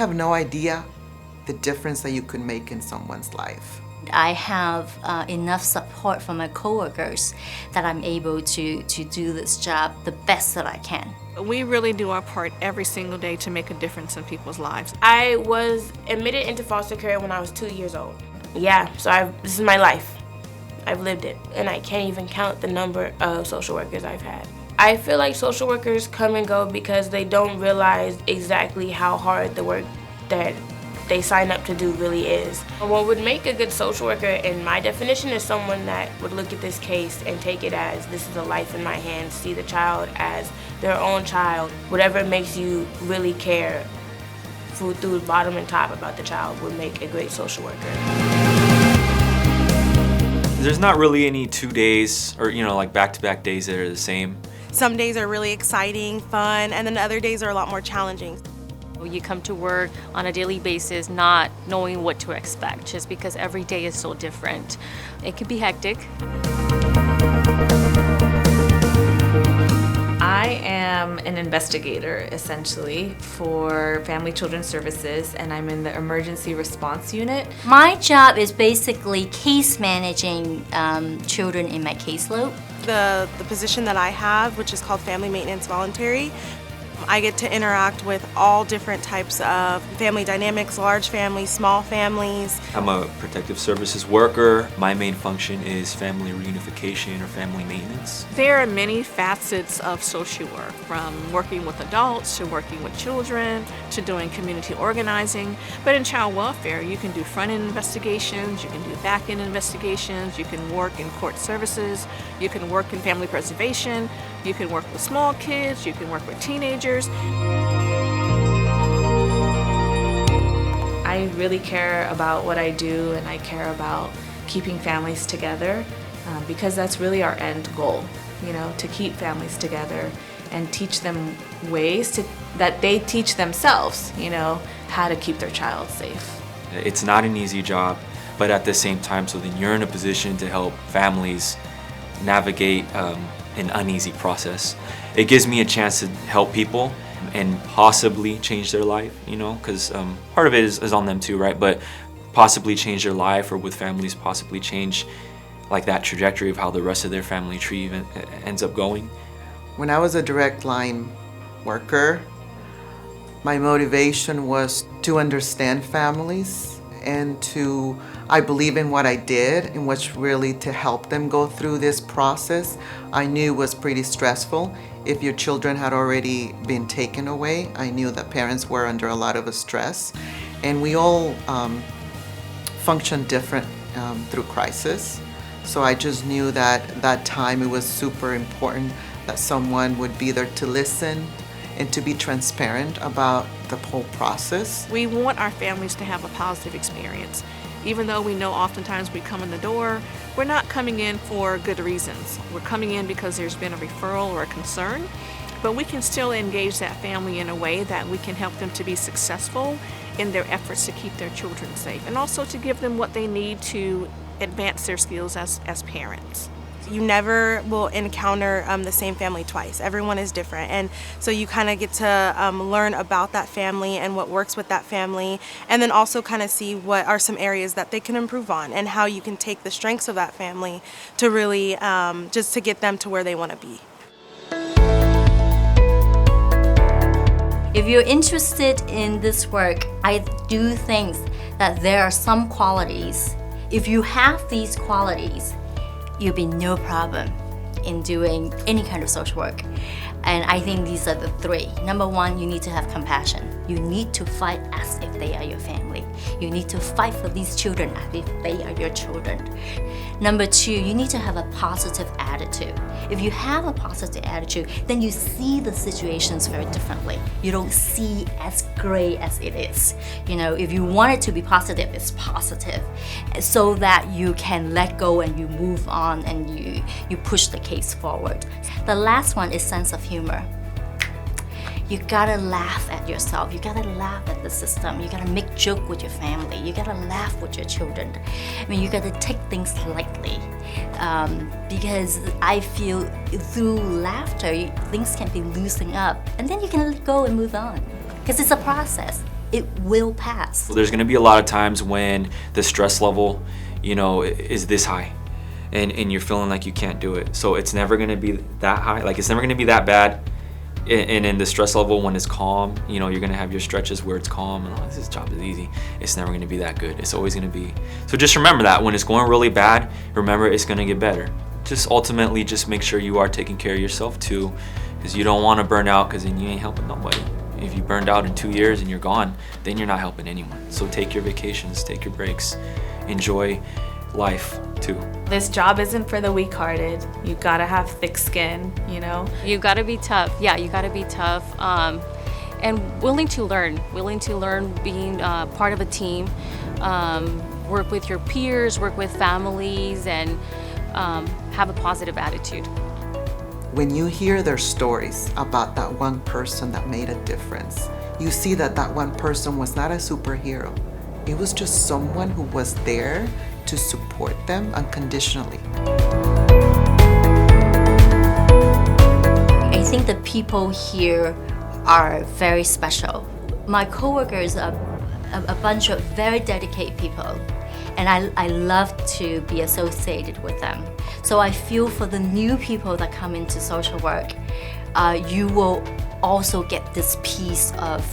have no idea the difference that you could make in someone's life. I have enough support from my coworkers that I'm able to do this job the best that I can. We really do our part every single day to make a difference in people's lives. I was admitted into foster care when I was 2 years old. Yeah, so this is my life. I've lived it, and I can't even count the number of social workers I've had. I feel like social workers come and go because they don't realize exactly how hard the work that they sign up to do really is. What would make a good social worker, in my definition, is someone that would look at this case and take it as, this is a life in my hands, see the child as their own child. Whatever makes you really care, through bottom and top, about the child would make a great social worker. There's not really any 2 days or, like back-to-back days that are the same. Some days are really exciting, fun, and then other days are a lot more challenging. You come to work on a daily basis not knowing what to expect just because every day is so different. It can be hectic. I am an investigator, essentially, for Family Children's Services, and I'm in the Emergency Response Unit. My job is basically case managing children in my caseload. The position that I have, which is called Family Maintenance Voluntary, I get to interact with all different types of family dynamics, large families, small families. I'm a protective services worker. My main function is family reunification or family maintenance. There are many facets of social work, from working with adults to working with children to doing community organizing. But in child welfare, you can do front-end investigations, you can do back-end investigations, you can work in court services, you can work in family preservation, you can work with small kids, you can work with teenagers. I really care about what I do, and I care about keeping families together because that's really our end goal, to keep families together and teach them ways that they teach themselves, how to keep their child safe. It's not an easy job, but at the same time, so then you're in a position to help families navigate an uneasy process. It gives me a chance to help people and possibly change their life, because part of it is on them too, right? But possibly change their life, or with families possibly change like that trajectory of how the rest of their family tree ends up going. When I was a direct line worker, my motivation was to understand families and I believe in what I did, and was really to help them go through this process. I knew was pretty stressful. If your children had already been taken away, I knew that parents were under a lot of stress, and we all function different through crisis. So I just knew that time it was super important that someone would be there to listen and to be transparent about the whole process. We want our families to have a positive experience. Even though we know oftentimes we come in the door, we're not coming in for good reasons. We're coming in because there's been a referral or a concern, but we can still engage that family in a way that we can help them to be successful in their efforts to keep their children safe, and also to give them what they need to advance their skills as parents. You never will encounter the same family twice. Everyone is different, and so you kind of get to learn about that family and what works with that family, and then also kind of see what are some areas that they can improve on, and how you can take the strengths of that family to really just to get them to where they want to be. If you're interested in this work, I do think that there are some qualities. If you have these qualities, you'll be no problem in doing any kind of social work. And I think these are the three. Number one, you need to have compassion. You need to fight as if they are your family. You need to fight for these children as if they are your children. Number two, you need to have a positive attitude. If you have a positive attitude, then you see the situations very differently. You don't see as gray as it is. If you want it to be positive, it's positive, so that you can let go and you move on and you push the case forward. The last one is sense of humor. You gotta laugh at yourself. You gotta laugh at the system. You gotta make joke with your family. You gotta laugh with your children. You gotta take things lightly, because I feel through laughter, things can be loosening up, and then you can let go and move on. Because it's a process. it will pass. There's going to be a lot of times when the stress level, is this high, and you're feeling like you can't do it. So it's never going to be that high. Like, it's never going to be that bad. And in the stress level, when it's calm, you're going to have your stretches where it's calm and this job is easy. It's never going to be that good. It's always going to be. So just remember that when it's going really bad, remember it's going to get better. Just ultimately just make sure you are taking care of yourself too, because you don't want to burn out, because then you ain't helping nobody. If you burned out in 2 years and you're gone, then you're not helping anyone. So take your vacations, take your breaks, enjoy life too. This job isn't for the weak-hearted. You gotta have thick skin, You gotta be tough. Yeah, you gotta be tough. And willing to learn, being part of a team, work with your peers, work with families, and have a positive attitude. When you hear their stories about that one person that made a difference, you see that one person was not a superhero. It was just someone who was there to support them unconditionally. I think the people here are very special. My coworkers are a bunch of very dedicated people, and I love to be associated with them. So I feel for the new people that come into social work, you will also get this piece of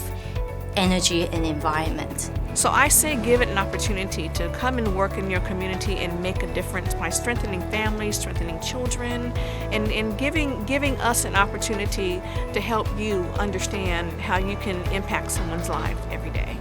energy and environment. So I say give it an opportunity to come and work in your community and make a difference by strengthening families, strengthening children, and giving us an opportunity to help you understand how you can impact someone's life every day.